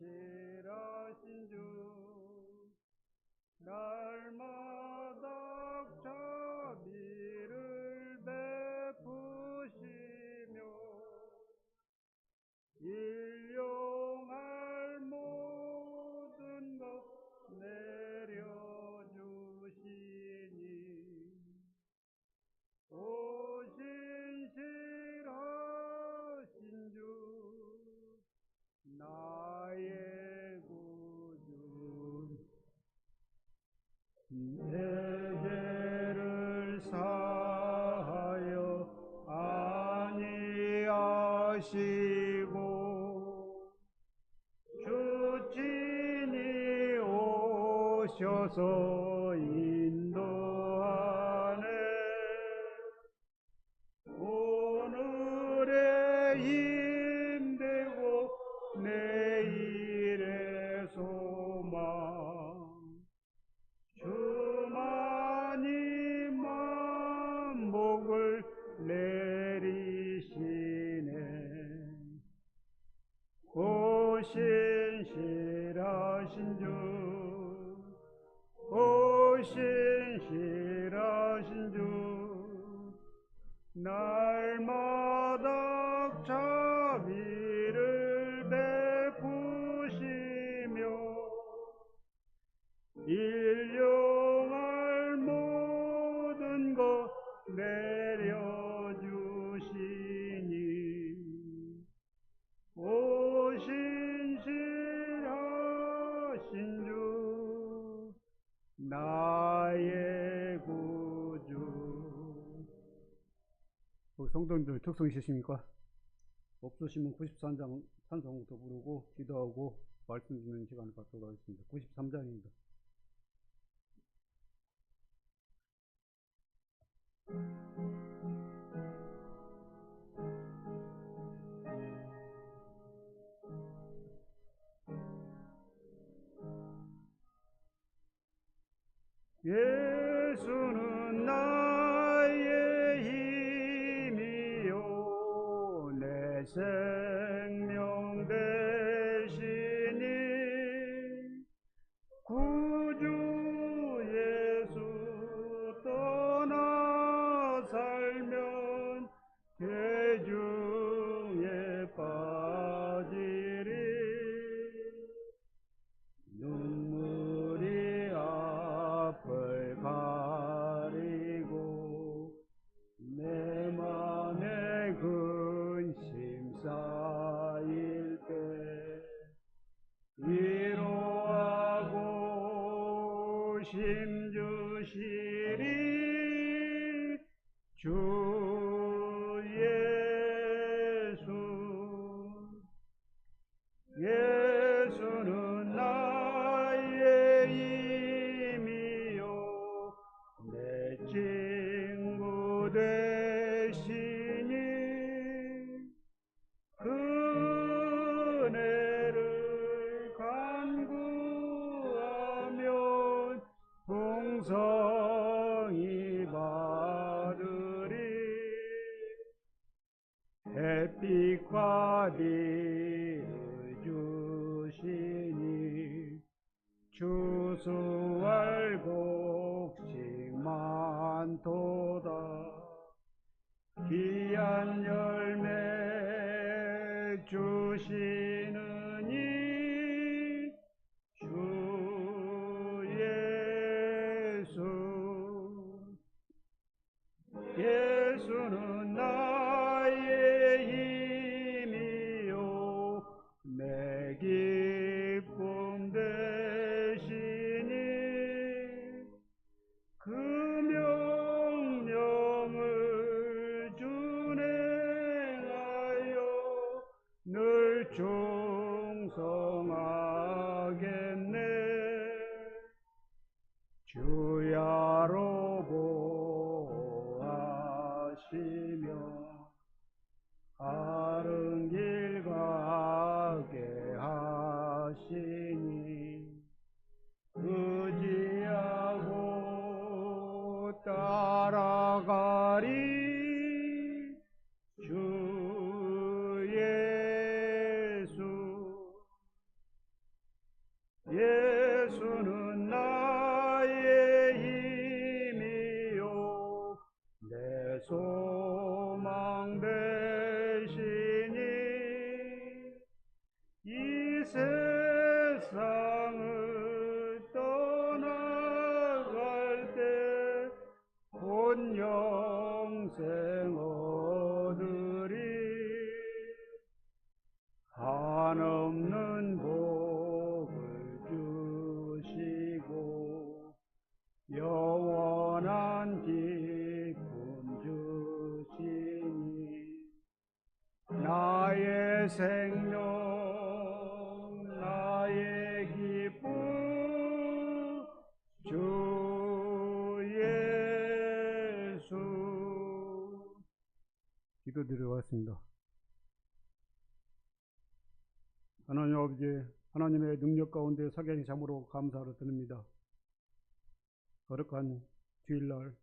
신실하신 주 날마다 자비를 베푸시며 일용할 모든 것 내려주시니 오 신실하신 주 나의 구주 내 죄를 사하여 아니하시고 주 친히 오셔서 인도하네 오늘의 힘되고 내일의 소망 주만이 만복을 내리시네 오 신실하신 주 오 신실하신 주 날마다 자비를 베푸시며 일용할 모든 것 내려주시니 오 신실하신 주 나의 구주. 성도님들 특성 있으십니까? 없으시면 93장 찬송부터 부르고 기도하고 말씀 듣는 시간을 갖도록 하겠습니다. 93장입니다. 예수는 나의 힘이요 내 생명 되시니 구주 예수 떠나 살면 죄중에 빠지리 눈물이 앞을 가리고 내 맘에 근심 쌓일 때 위로하고 힘주시리 주 예수는 나의 힘이요 내 친구 되시니 그 은혜를 간구하면 풍성히 받으리 햇빛과 비를 주시니 추수할 곡식 많도다 귀한 열매 주시느니 주 예수는 나의 힘이요 내 기쁨 되시니 그 명령을 준행하여 늘 충성하겠네 주야로 보아시며 바른 길 가게 하시니 의지하고 따라가리 주 예수 소망 되시니 이 세상을 떠나갈 때 곧 영생 얻으리 한없는 복을 주시고 영원한 기쁨 주시니 나의 생명 나의 기쁨 주 예수. 기도드리겠습니다. 하나님 아버지, 하나님의 능력 가운데 살게 하신 참으로 감사를 드립니다. 거룩한 주일날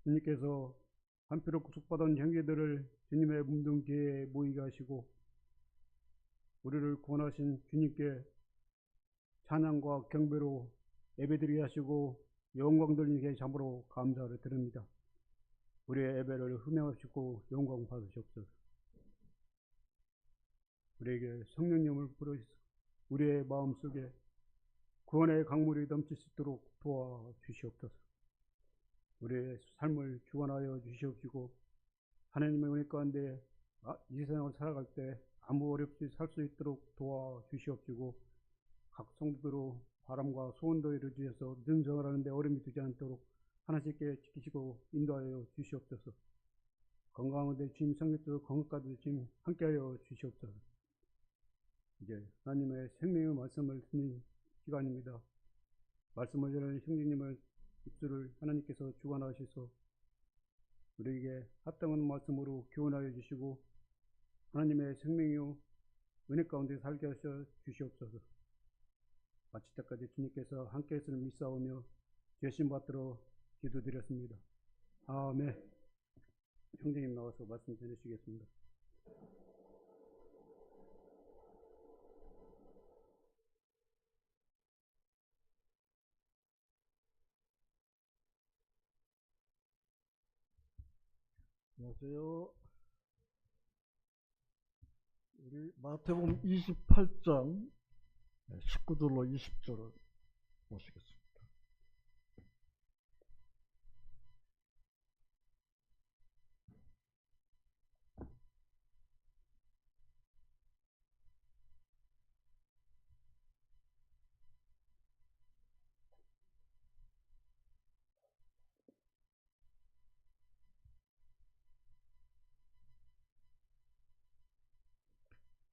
주님께서 한피로 구속받은 형제들을 주님의 문둥기에 모이게 하시고 우리를 구원하신 주님께 찬양과 경배로 예배드리게 하시고 영광 돌리게 참으로 감사를 드립니다. 우리의 예배를 흠양하시고 영광 받으시옵소서. 우리에게 성령님을 부르시고 우리의 마음속에 구원의 강물이 넘칠 수 있도록 도와주시옵소서. 우리의 삶을 주관하여 주시옵시고 하나님의 은혜 가운데 이 세상을 살아갈 때 아무 어렵지 살 수 있도록 도와주시옵시고 각 성도들로 바람과 소원도 이루어주셔서 능성을 하는데 어려움이 되지 않도록 하나님께 지키시고 인도하여 주시옵소서. 건강한데 주님 성령께서 건강까지 주님 함께하여 주시옵소서. 이제 하나님의 생명의 말씀을 듣는 시간입니다. 말씀을 전하는 형제님을 입술을 하나님께서 주관하셔서 우리에게 합당한 말씀으로 교훈하여 주시고 하나님의 생명이요 은혜 가운데 살게 하셔 주시옵소서. 마칠 때까지 주님께서 함께 했음을 믿사오며 죄심 받들어 기도드렸습니다. 아멘. 형제님 나와서 말씀 전해주시겠습니다. 안녕하세요. 우리 마태복음 28장 19절로 20절을 보시겠습니다.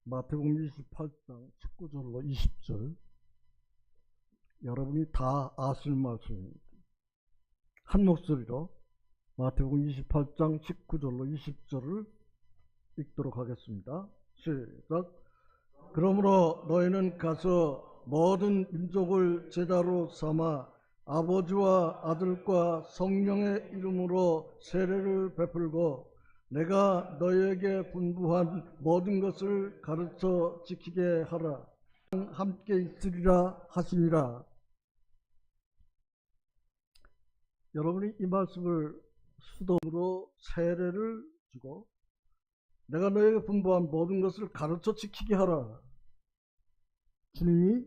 마태복음 28장 19절로 20절 여러분이 다 아실 말씀입니다. 한 목소리로 마태복음 28장 19절로 20절을 읽도록 하겠습니다. 시작. 그러므로 너희는 가서 모든 민족을 제자로 삼아 아버지와 아들과 성령의 이름으로 세례를 베풀고 내가 너희에게 분부한 모든 것을 가르쳐 지키게 하라. 함께 있으리라 하시니라. 여러분이 이 말씀을 수동으로 세례를 주고 내가 너희에게 분부한 모든 것을 가르쳐 지키게 하라. 주님이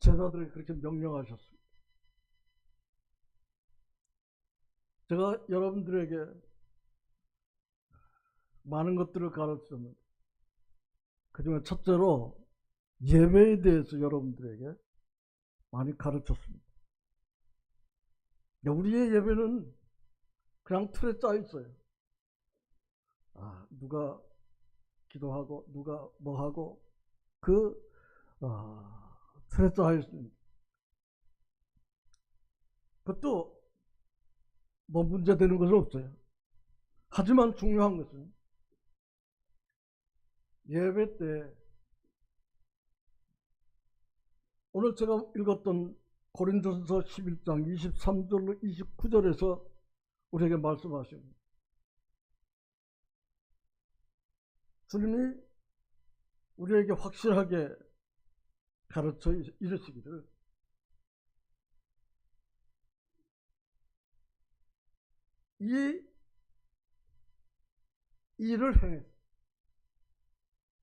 제자들에게 그렇게 명령하셨습니다. 제가 여러분들에게 많은 것들을 가르쳤는데 그중에 첫째로 예배에 대해서 여러분들에게 많이 가르쳤습니다. 우리의 예배는 그냥 틀에 짜 있어요. 누가 기도하고 누가 뭐하고 틀에 짜 있습니다. 그것도 뭐 문제되는 것은 없어요. 하지만 중요한 것은 예배 때 오늘 제가 읽었던 고린도전서 11장 23절로 29절에서 우리에게 말씀하십니다. 주님이 우리에게 확실하게 가르쳐 이르시기를 이 일을 행했어.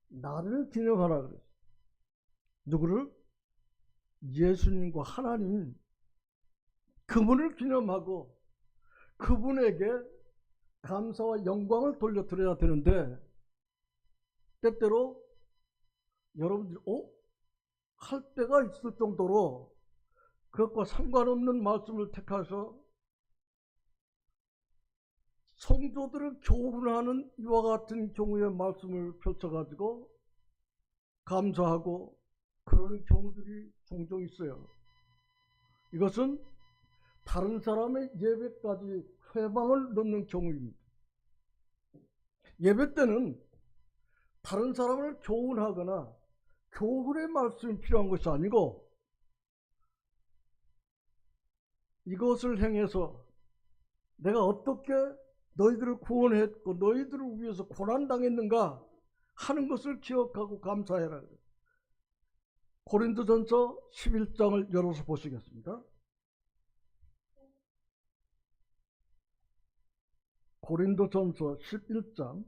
나를 기념하라 그랬어. 누구를? 예수님과 하나님, 그분을 기념하고 그분에게 감사와 영광을 돌려드려야 되는데, 때때로 여러분들이 할 때가 있을 정도로 그것과 상관없는 말씀을 택해서 성도들을 교훈하는 이와 같은 경우의 말씀을 펼쳐가지고 감사하고 그러는 경우들이 종종 있어요. 이것은 다른 사람의 예배까지 회방을 넣는 경우입니다. 예배 때는 다른 사람을 교훈하거나 교훈의 말씀이 필요한 것이 아니고, 이것을 행해서 내가 어떻게 너희들을 구원했고 너희들을 위해서 고난당했는가 하는 것을 기억하고 감사해라. 고린도전서 11장을 열어서 보시겠습니다. 고린도전서 11장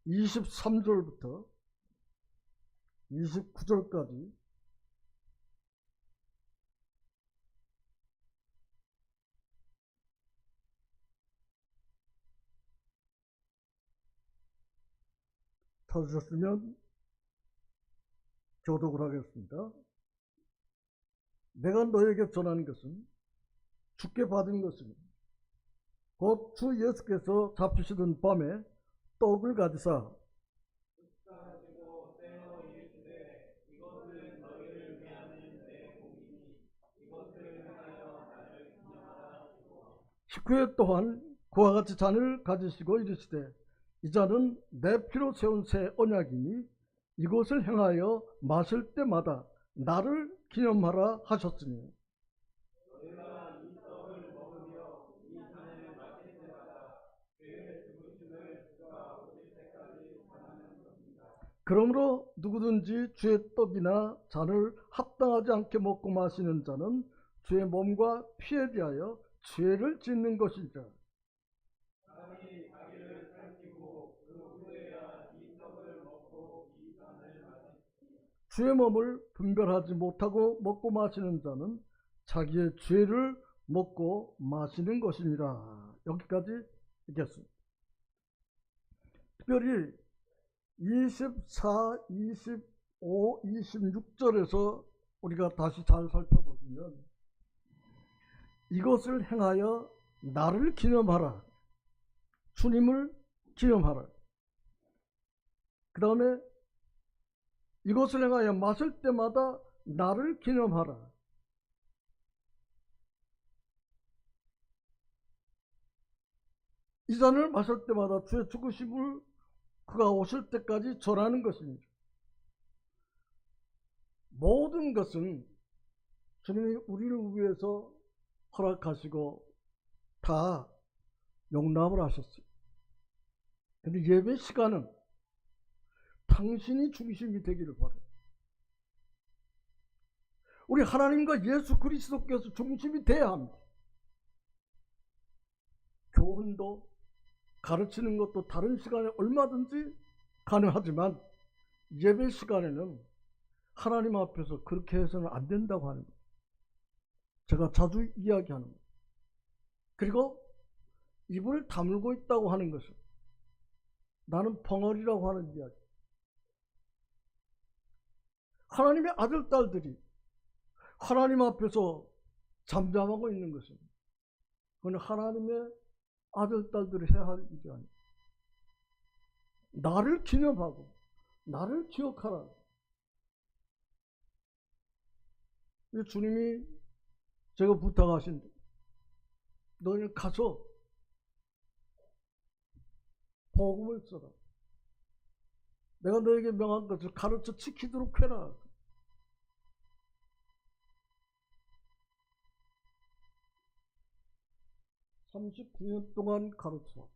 23절부터 29절까지 찾으셨으면 교독을 하겠습니다. 내가 너에게 전하는 것은 주께 받은 것은 곧 주 예수께서 잡히시던 밤에 떡을 가지사 식후에 또한 그와 같이 잔을 가지시고 이르시되 이 잔은 내 피로 세운 새 언약이니 이것을 행하여 마실 때마다 나를 기념하라 하셨으니, 그러므로 누구든지 주의 떡이나 잔을 합당하지 않게 먹고 마시는 자는 주의 몸과 피에 대하여 죄를 짓는 것이니라. 주의 몸을 분별하지 못하고 먹고 마시는 자는 자기의 죄를 먹고 마시는 것이니라. 여기까지 읽겠습니다. 특별히 24, 25, 26절에서 우리가 다시 잘 살펴보시면 이것을 행하여 나를 기념하라, 주님을 기념하라. 그 다음에 이것을 행하여 마실 때마다 나를 기념하라. 이 잔을 마실 때마다 주의 죽으심을 그가 오실 때까지 전하는 것입니다. 모든 것은 주님이 우리를 위해서 허락하시고 다 용납을 하셨어요. 근데 예배 시간은 당신이 중심이 되기를 바라요. 우리 하나님과 예수 그리스도께서 중심이 돼야 합니다. 교훈도 가르치는 것도 다른 시간에 얼마든지 가능하지만 예배 시간에는 하나님 앞에서 그렇게 해서는 안 된다고 하는 거예요. 제가 자주 이야기하는 거예요. 그리고 입을 다물고 있다고 하는 것은 나는 벙어리라고 하는 이야기. 하나님의 아들, 딸들이 하나님 앞에서 잠잠하고 있는 것은 그건 하나님의 아들, 딸들이 해야 할 일이 아니에요. 나를 기념하고 나를 기억하라. 주님이 제가 부탁하신데 너희는 가서 복음을 써라. 내가 너에게 명한 것을 가르쳐 지키도록 해라. 39년 동안 가르쳐.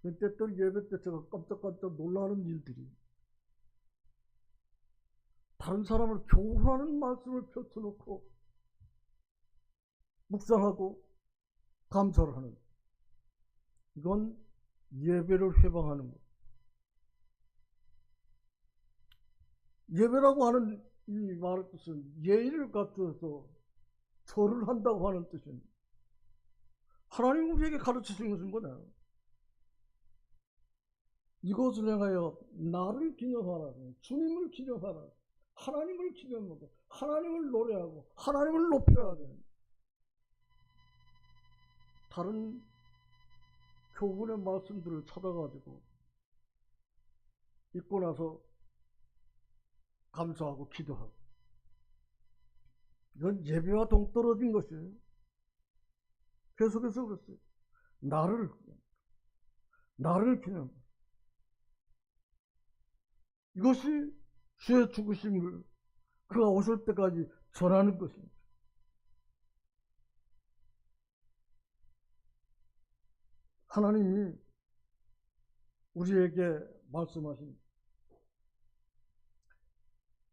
그때 또 예배 때 제가 깜짝깜짝 놀라는 일들이, 다른 사람을 교훈하는 말씀을 펼쳐놓고 묵상하고 감사를 하는, 이건 예배를 회방하는 것. 예배라고 하는 이 말의 뜻은 예의를 갖추어서 절을 한다고 하는 뜻입니다. 하나님 우리에게 가르치신 것은 뭐냐? 이것을 향하여 나를 기념하라, 주님을 기념하라, 하나님을 기념하고 하나님을 노래하고 하나님을 높여야 돼. 다른 교훈의 말씀들을 찾아가지고 읽고 나서 감사하고 기도하고, 이건 예배와 동떨어진 것이에요. 계속해서 그랬어요. 나를 기념. 이것이 주의 죽으심을 그가 오실 때까지 전하는 것입니다. 하나님이 우리에게 말씀하십니다.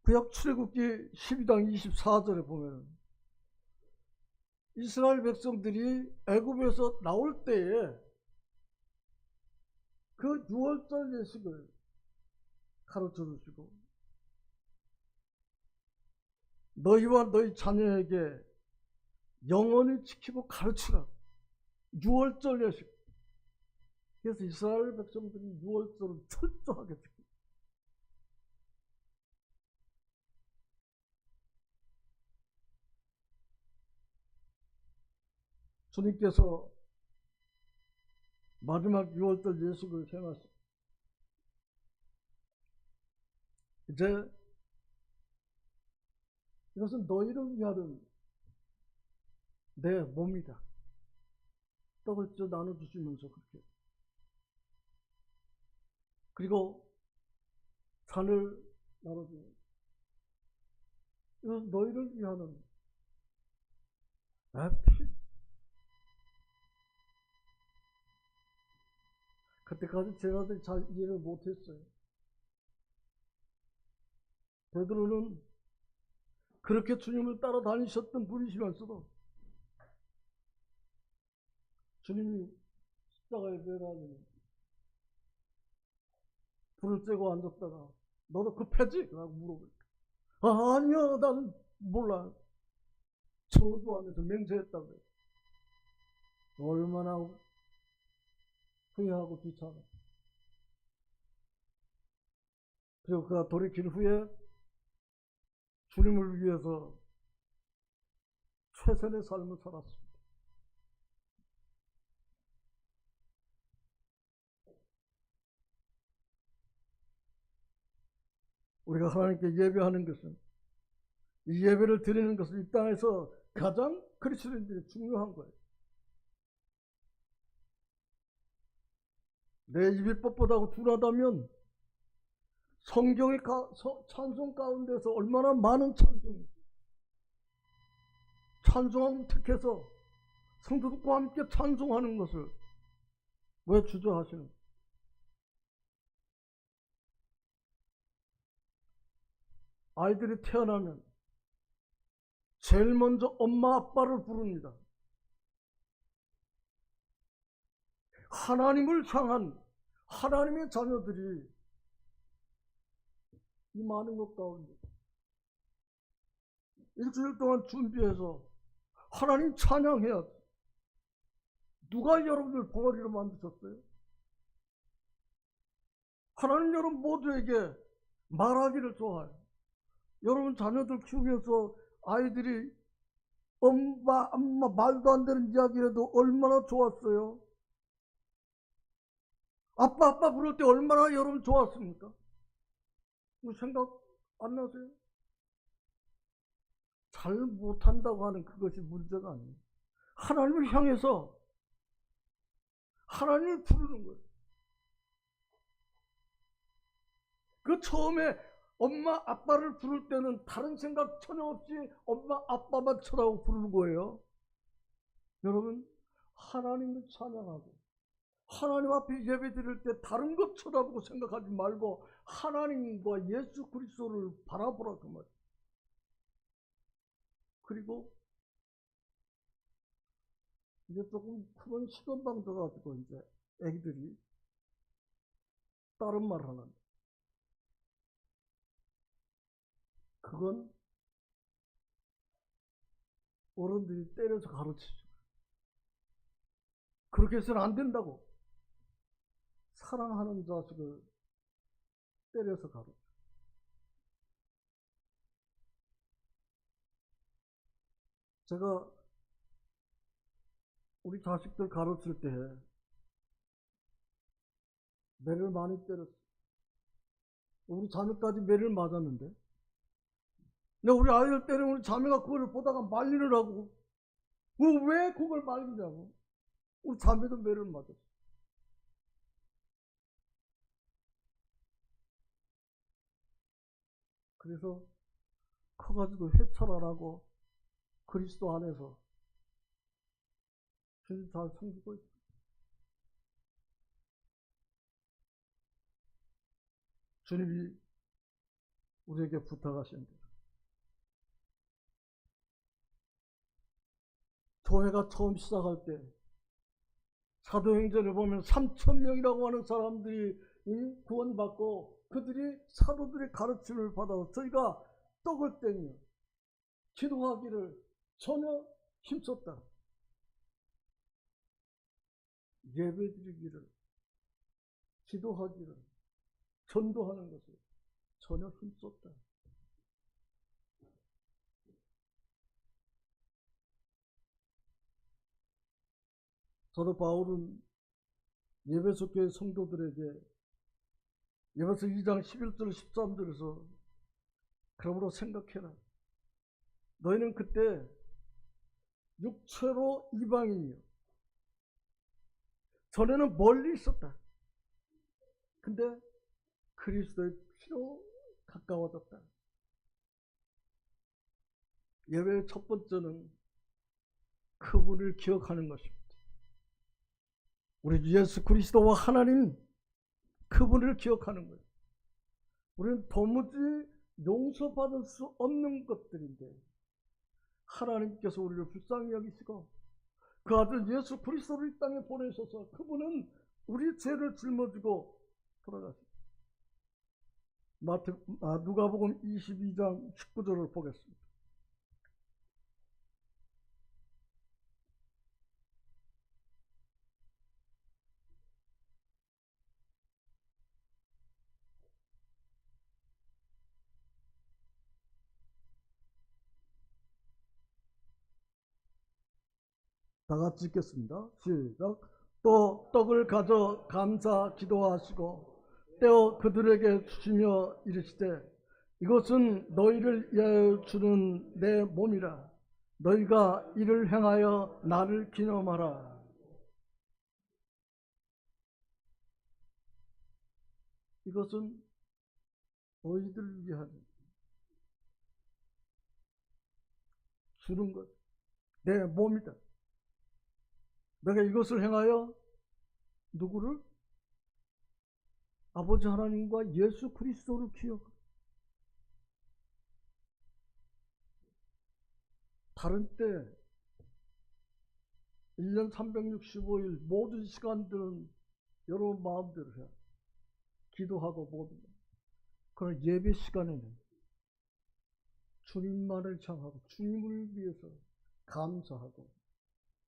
구약 출애굽기 12장 24절에 보면 이스라엘 백성들이 애굽에서 나올 때에 그 유월절 예식을 가르쳐 주시고, 너희와 너희 자녀에게 영원히 지키고 가르치라. 유월절 예식. 그래서 이스라엘 백성들이 유월절을 철저하게 지킵니다. 주님께서 마지막 유월절 예식을 행하시고, 이제 이것은 너희를 위하는 내 몸이다. 떡을 쪄 나눠주시면서 그렇게, 그리고 잔을 나눠주고, 이것은 너희를 위하는 내 피. 그때까지 제자들이 잘 이해를 못했어요. 베드로는 그렇게 주님을 따라다니셨던 분이시면서도 주님이 십자가에 매달리는 불을 쬐고 앉았다가 너도 급하지? 라고 물어보니까 아니야, 나는 몰라. 저주하면서 맹세했다고 그래요. 얼마나 후회하고 귀찮아. 그리고 그가 돌이킨 후에 주님을 위해서 최선의 삶을 살았습니다. 우리가 하나님께 예배하는 것은, 이 예배를 드리는 것은 이 땅에서 가장 그리스도인들이 중요한 거예요. 내 입이 뻣뻣하고 둔하다면 성경의 찬송 가운데서 얼마나 많은 찬송함을 택해서 성도들과 함께 찬송하는 것을 왜 주저하시는 거예요? 아이들이 태어나면 제일 먼저 엄마 아빠를 부릅니다. 하나님을 향한 하나님의 자녀들이 이 많은 것 가운데 일주일 동안 준비해서 하나님 찬양해야 돼. 누가 여러분을 벙어리로 만드셨어요? 하나님 여러분 모두에게 말하기를 좋아해요. 여러분 자녀들 키우면서 아이들이 엄마 말도 안 되는 이야기라도 얼마나 좋았어요? 아빠 부를 때 얼마나 여러분 좋았습니까? 생각 안 나세요? 잘 못한다고 하는 그것이 문제가 아니에요. 하나님을 향해서 하나님을 부르는 거예요. 그 처음에 엄마 아빠를 부를 때는 다른 생각 전혀 없이 엄마 아빠만 쳐다보고 부르는 거예요. 여러분, 하나님을 찬양하고 하나님 앞에 예배 드릴 때 다른 것 쳐다보고 생각하지 말고 하나님과 예수 그리스도를 바라보라 그 말. 그리고 이제 조금 큰 시건방 들어가지고 이제 애기들이 다른 말 하는. 그건 어른들이 때려서 가르치죠. 그렇게 해서는 안 된다고. 사랑하는 자식을 때려서 가르쳐. 제가 우리 자식들 가르칠 때 매를 많이 때렸어. 우리 자매까지 매를 맞았는데. 근데 우리 아이를 때리면 우리 자매가 그걸 보다가 말리느라고. 왜 그걸 말리냐고. 우리 자매도 매를 맞았어. 그래서 커가지고 해찰 안 하고 그리스도 안에서 주님 잘 섬기고 있어. 주님이 우리에게 부탁하신 대로. 교회가 처음 시작할 때 사도행전을 보면 3,000명이라고 하는 사람들이 구원받고 그들이 사도들의 가르침을 받아서 저희가 떡을 떼며 기도하기를 전혀 힘썼다. 예배드리기를, 기도하기를, 전도하는 것을 전혀 힘썼다. 사도 바울은 예배소 교회 성도들에게 예배서 2장 11절 13절에서 그러므로 생각해라. 너희는 그때 육체로 이방인이요. 전에는 멀리 있었다. 근데 그리스도의 피로 가까워졌다. 예배의 첫 번째는 그분을 기억하는 것입니다. 우리 예수 그리스도와 하나님 그분을 기억하는 거예요. 우리는 도무지 용서받을 수 없는 것들인데 하나님께서 우리를 불쌍히 여기시고 그 아들 예수 그리스도를 이 땅에 보내셔서 그분은 우리 죄를 짊어지고 돌아가셨습니다. 누가복음 22장 19절을 보겠습니다. 다 같이 읽겠습니다. 시작. 또 떡을 가져 감사 기도하시고 떼어 그들에게 주시며 이르시되 이것은 너희를 위하여 주는 내 몸이라. 너희가 이를 행하여 나를 기념하라. 이것은 너희들을 위하여 주는 것. 내 몸이다. 내가 이것을 행하여 누구를? 아버지 하나님과 예수 그리스도를 기억하라. 다른 때 1년 365일 모든 시간들은 여러분 마음대로 해야 기도하고 모든 것. 그러나 예배 시간에는 주님만을 향하고 주님을 위해서 감사하고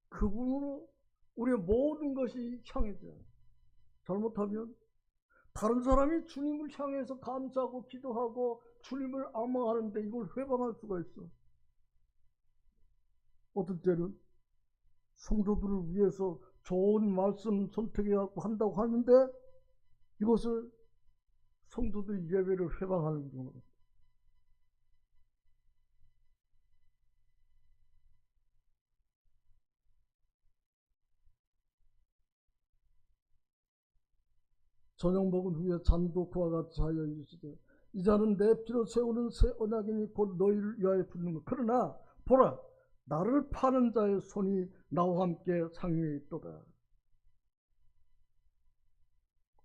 그분으로 우리의 모든 것이 향해져요. 잘못하면 다른 사람이 주님을 향해서 감사하고 기도하고 주님을 악망하는데 이걸 회방할 수가 있어. 어떤 때는 성도들을 위해서 좋은 말씀 선택해갖고 한다고 하는데 이것을 성도들이 예배를 회방하는 경우가 있어요. 저녁 먹은 후에 잔도 그와 같이 하여 이르시되 이 잔은 내 피로 세우는 새 언약이니 곧 너희를 위하여 붓는 것. 그러나 보라 나를 파는 자의 손이 나와 함께 상위에 있도다.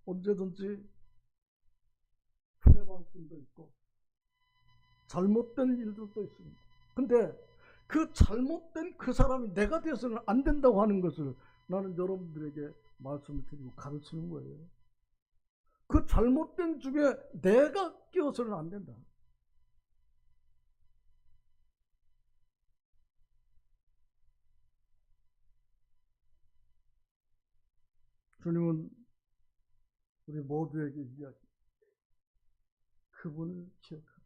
언제든지 패방심도 있고 잘못된 일들도 있습니다. 근데 그 잘못된 그 사람이 내가 되어서는 안 된다고 하는 것을 나는 여러분들에게 말씀을 드리고 가르치는 거예요. 그 잘못된 중에 내가 끼어서는 안 된다. 주님은 우리 모두에게 이야기, 그분을 기억하라.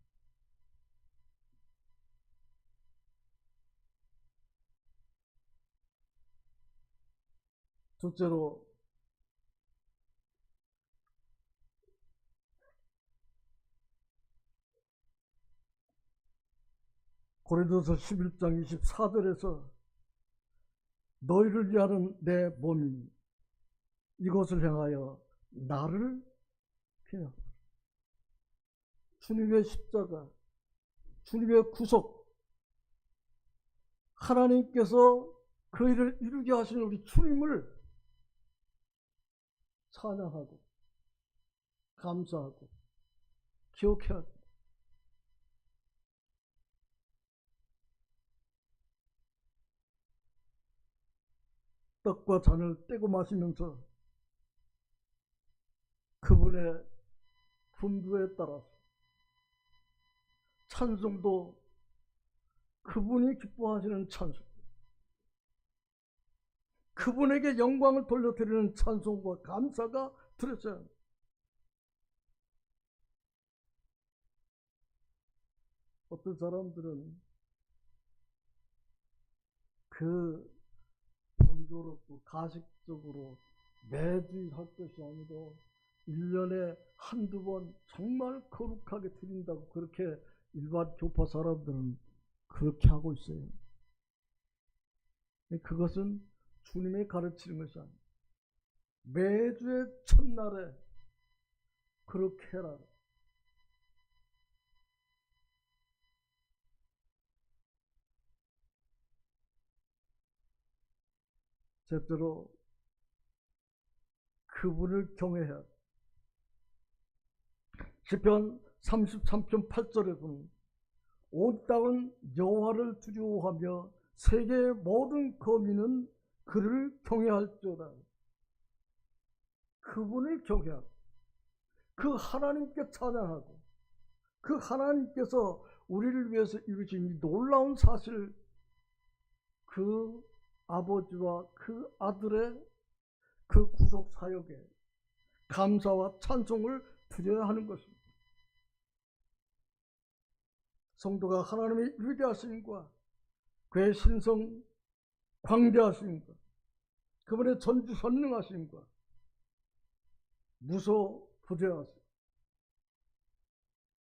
둘째로 고린도서 11장 24절에서 너희를 위하는 내 몸이 이것을 향하여 나를 피하라. 주님의 십자가, 주님의 구속, 하나님께서 그 일을 이루게 하시는 우리 주님을 찬양하고 감사하고 기억해야 합니다. 떡과 잔을 떼고 마시면서 그분의 분부에 따라서 찬송도 그분이 기뻐하시는 찬송, 그분에게 영광을 돌려드리는 찬송과 감사가 드려져야 합니다. 어떤 사람들은 그 번거롭고 가식적으로 매주 할 것이 아니고 1년에 한두 번 정말 거룩하게 드린다고 그렇게 일반 교파 사람들은 그렇게 하고 있어요. 그것은 주님의 가르치는 것이 아니에요. 매주의 첫날에 그렇게 해라. 셋째로 그분을 경외해야 합니다. 시편 33편 8절에서는 온 땅은 여호와를 두려워하며 세계의 모든 거민은 그를 경외할지어다. 그분을 경외하고 그 하나님께 찬양하고 그 하나님께서 우리를 위해서 이루신 이 놀라운 사실, 그 아버지와 그 아들의 그 구속 사역에 감사와 찬송을 드려야 하는 것입니다. 성도가 하나님의 위대하심과 그의 신성 광대하심과 그분의 전지전능하심과 무소부재하심,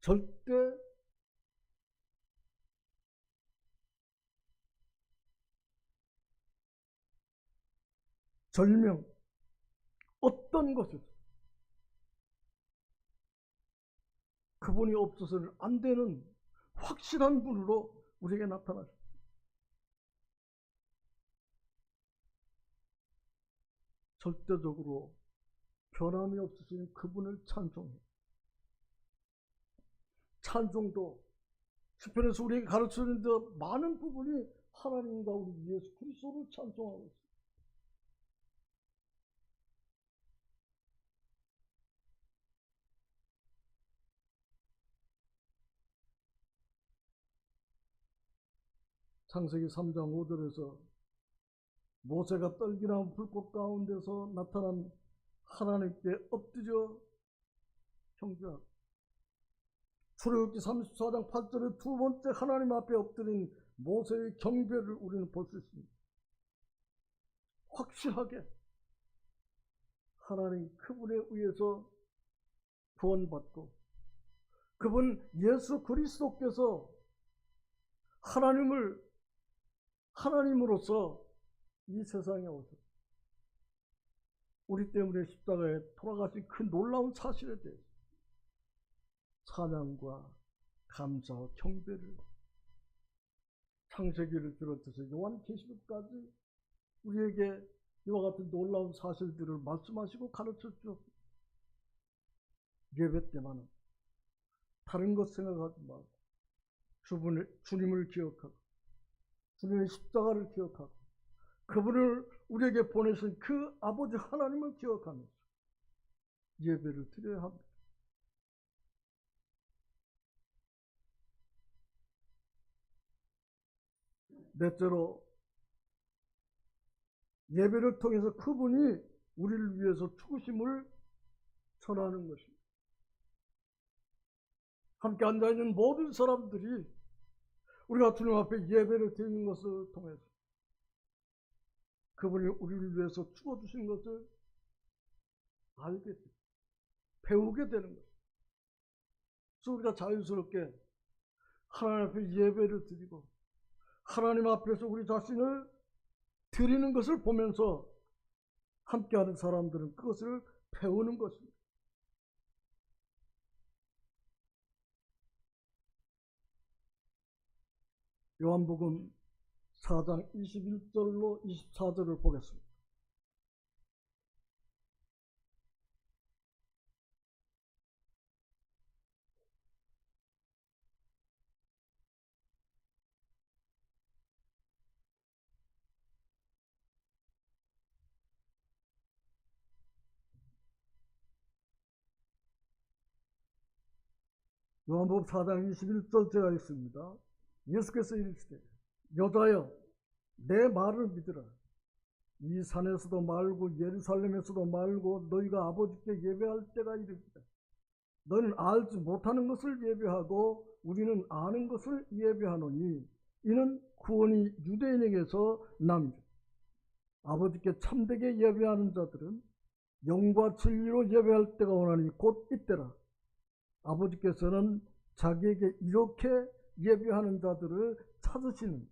절대 절명, 어떤 것이든 그분이 없어서는 안 되는 확실한 분으로 우리에게 나타나십니다. 절대적으로 변함이 없으신 그분을 찬송해. 찬송도 시편에서 우리에게 가르치는 데 많은 부분이 하나님과 우리 예수 그리스도를 찬송하고 있습니다. 창세기 3장 5절에서 모세가 떨기나무 불꽃 가운데서 나타난 하나님께 엎드려 경배하고, 출애굽기 34장 8절에 두 번째 하나님 앞에 엎드린 모세의 경배를 우리는 볼 수 있습니다. 확실하게 하나님 그분에 의해서 구원받고 그분 예수 그리스도께서 하나님으로서 이 세상에 오셔 우리 때문에 십자가에 돌아가신 그 놀라운 사실에 대해서 찬양과 감사와 경배를 창세기를 비롯해서 요한계시록까지 우리에게 이와 같은 놀라운 사실들을 말씀하시고 가르쳐 주셨습니다. 예배 때만은 다른 것 생각하지 말고 주님을 기억하고 주님의 십자가를 기억하고 그분을 우리에게 보내신 그 아버지 하나님을 기억하면서 예배를 드려야 합니다. 넷째로 예배를 통해서 그분이 우리를 위해서 죽으심을 전하는 것입니다. 함께 앉아있는 모든 사람들이 우리가 주님 앞에 예배를 드리는 것을 통해서 그분이 우리를 위해서 죽어주신 것을 알게 되고 배우게 되는 것입니다. 그래서 우리가 자연스럽게 하나님 앞에 예배를 드리고 하나님 앞에서 우리 자신을 드리는 것을 보면서 함께하는 사람들은 그것을 배우는 것입니다. 요한복음 4장 21절로 24절을 보겠습니다. 요한복음 4장 21절 제가 읽습니다. 예수께서 이르시되 여자여 내 말을 믿으라. 이 산에서도 말고 예루살렘에서도 말고 너희가 아버지께 예배할 때가 이르리다. 너희는 알지 못하는 것을 예배하고 우리는 아는 것을 예배하노니 이는 구원이 유대인에게서 남이라. 아버지께 참되게 예배하는 자들은 영과 진리로 예배할 때가 오나니 곧 이때라. 아버지께서는 자기에게 이렇게 예배하는 자들을 찾으시는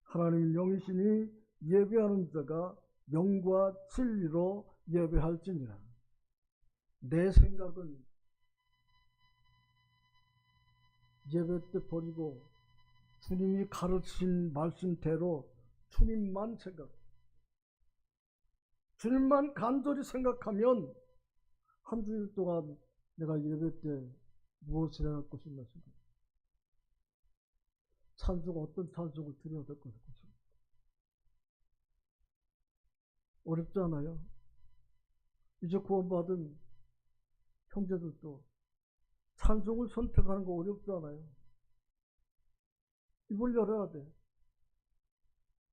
하나님 영이시니 예배하는 자가 영과 진리로 예배할지니라. 내 생각은 예배 때 버리고 주님이 가르친 말씀대로 주님만 간절히 생각하면 한 주일 동안 내가 예배 때 무엇을 해야 할 것인가 싶어요. 어떤 찬송 드려야 될 것인가 싶어요. 어렵지 않아요? 이제 구원받은 형제들도 찬송을 선택하는 거 어렵지 않아요? 입을 열어야 돼.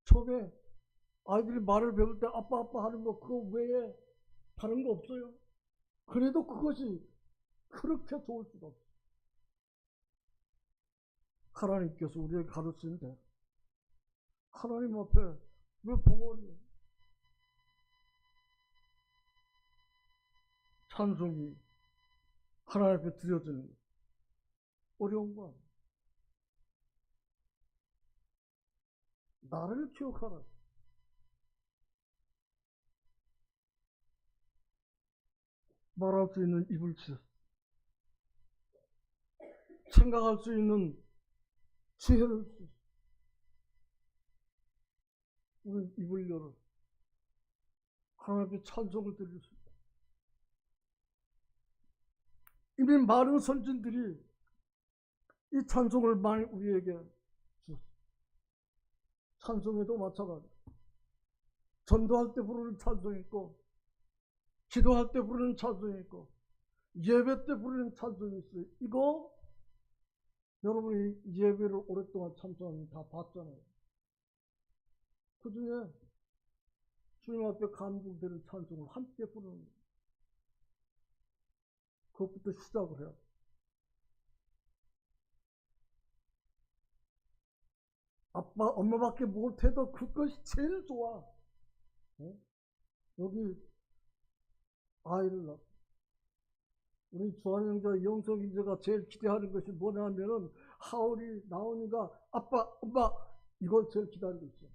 처음에 아이들이 말을 배울 때 아빠 하는 거 그거 외에 다른 거 없어요. 그래도 그것이 그렇게 좋을 수가 없어요. 하나님께서 우리에게 가르치는데 하나님 앞에 왜 벙어리요? 찬송이 하나님 앞에 드려지는 거 어려운 거 아니에요. 나를 기억하라. 말할 수 있는 입을 주셨어. 생각할 수 있는 지혜를 주셨어. 우리는 입을 열어 하나님 앞에 찬송을 드릴 수 있다. 이미 많은 선진들이 이 찬송을 많이 우리에게 주셨어. 찬송에도 마찬가지. 전도할 때 부르는 찬송이 있고 기도할 때 부르는 찬송이 있고 예배 때 부르는 찬송이 있어요. 이거 여러분이 예배를 오랫동안 참석하면 다 봤잖아요. 그 중에 주님 앞에 감동되는 찬송을 함께 부르는 거예요. 그것부터 시작을 해요. 아빠, 엄마밖에 못해도 그것이 제일 좋아. 여기 아이를 낳고 우리 주한 형제와 영석 형제가 제일 기대하는 것이 뭐냐면은 하울이 나오니까 아빠, 엄마 이걸 제일 기다리고 있어요.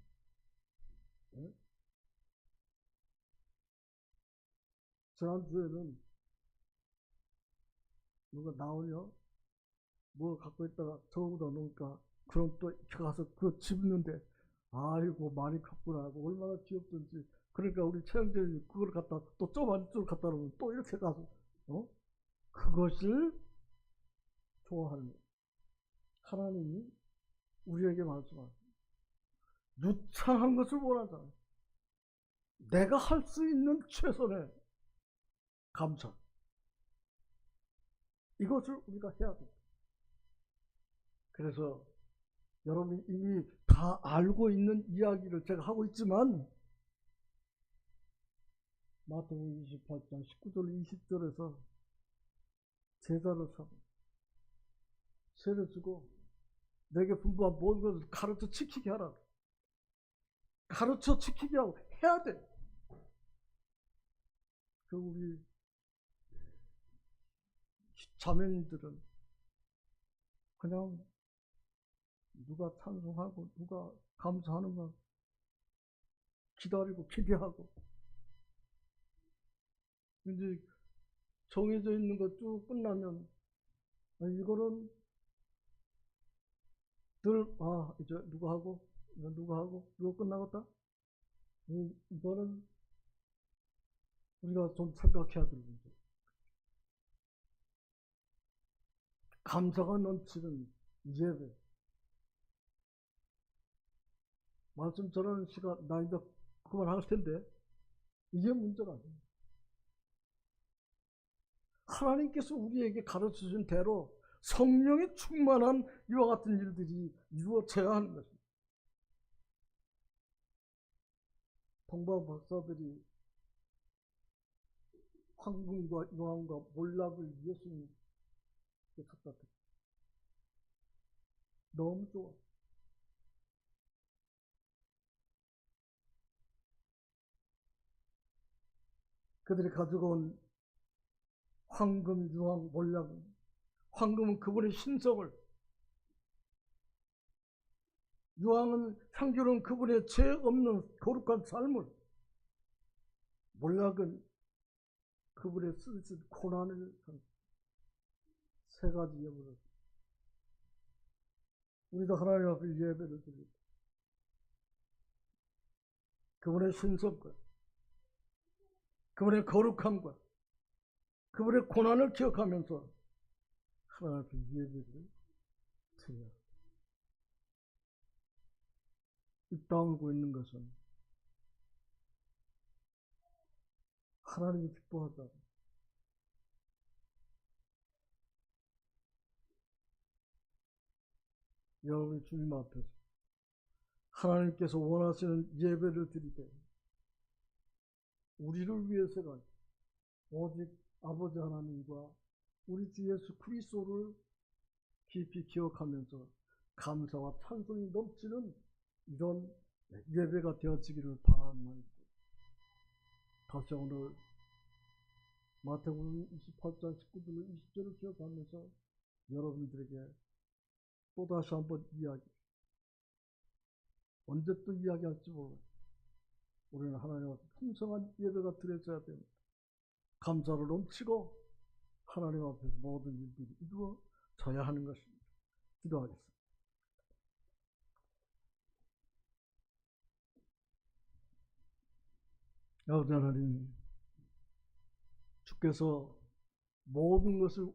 지난주에는 누가 나오냐? 뭐 갖고 있다가 저거보다 놓으니까 그럼 또 가서 그거 집는데 아이고 많이 컸구나 하고 얼마나 귀엽던지. 그러니까 우리 최영재님이 그걸 갖다 또 좀 안쪽으로 갖다 놓으면 또 이렇게 가서 그것을 좋아하는 거예요. 하나님이 우리에게 말씀하십니다. 누창한 것을 원하잖아요. 내가 할 수 있는 최선의 감사. 이것을 우리가 해야 됩니다. 그래서 여러분이 이미 다 알고 있는 이야기를 제가 하고 있지만 마태복음 28장 19절 20절에서 제자를 삼고 세례 주고 내게 분부한 모든 것을 가르쳐 지키게 하라. 가르쳐 지키게 하고 해야 돼. 그 우리 자매님들은 그냥 누가 찬송하고 누가 감사하는 거 기다리고 기대하고 이제 정해져 있는 거 쭉 끝나면 이거는 늘 이제 누가 하고 누가 끝나갔다. 이거는 우리가 좀 생각해야 될 문제. 감사가 넘치는 예배. 말씀 전하는 시간 나 이제 그만할 텐데 이게 문제가 아니에요. 하나님께서 우리에게 가르쳐준 대로 성령의 충만한 이와 같은 일들이 이루어져야 하는 것입니다. 동방 박사들이 황금과 유황과 몰락을 예수님께 갖다 줬어요. 너무 좋아. 그들이 가지고 온 황금, 유황, 몰락은 황금은 그분의 신성을, 유황은 향기로운 그분의 죄 없는 거룩한 삶을, 몰락은 그분의 쓰신 고난을 세 가지 예물을 우리도 하나님 앞에 예배를 드립니다. 그분의 신성과 그분의 거룩함과 그분의 고난을 기억하면서 하나님 앞에 예배를 드려야 합니다. 입 다물고 있는 것은 하나님이 기뻐하다. 여러분이 주님 앞에서 하나님께서 원하시는 예배를 드리되 우리를 위해서가 아니라 오직 아버지 하나님과 우리 주 예수 그리스도를 깊이 기억하면서 감사와 찬송이 넘치는 이런 예배가 되어지기를 바랍니다. 다시 오늘 마태복음 28장 19절 20절을 기억하면서 여러분들에게 또다시 한번 언제 또 이야기할지 모르겠어요. 우리는 하나님 앞에 풍성한 예배가 드려져야 됩니다. 감사로 넘치고 하나님 앞에서 모든 일들이 이루어져야 하는 것입니다. 기도하겠습니다. 아버지 하나님, 주께서 모든 것을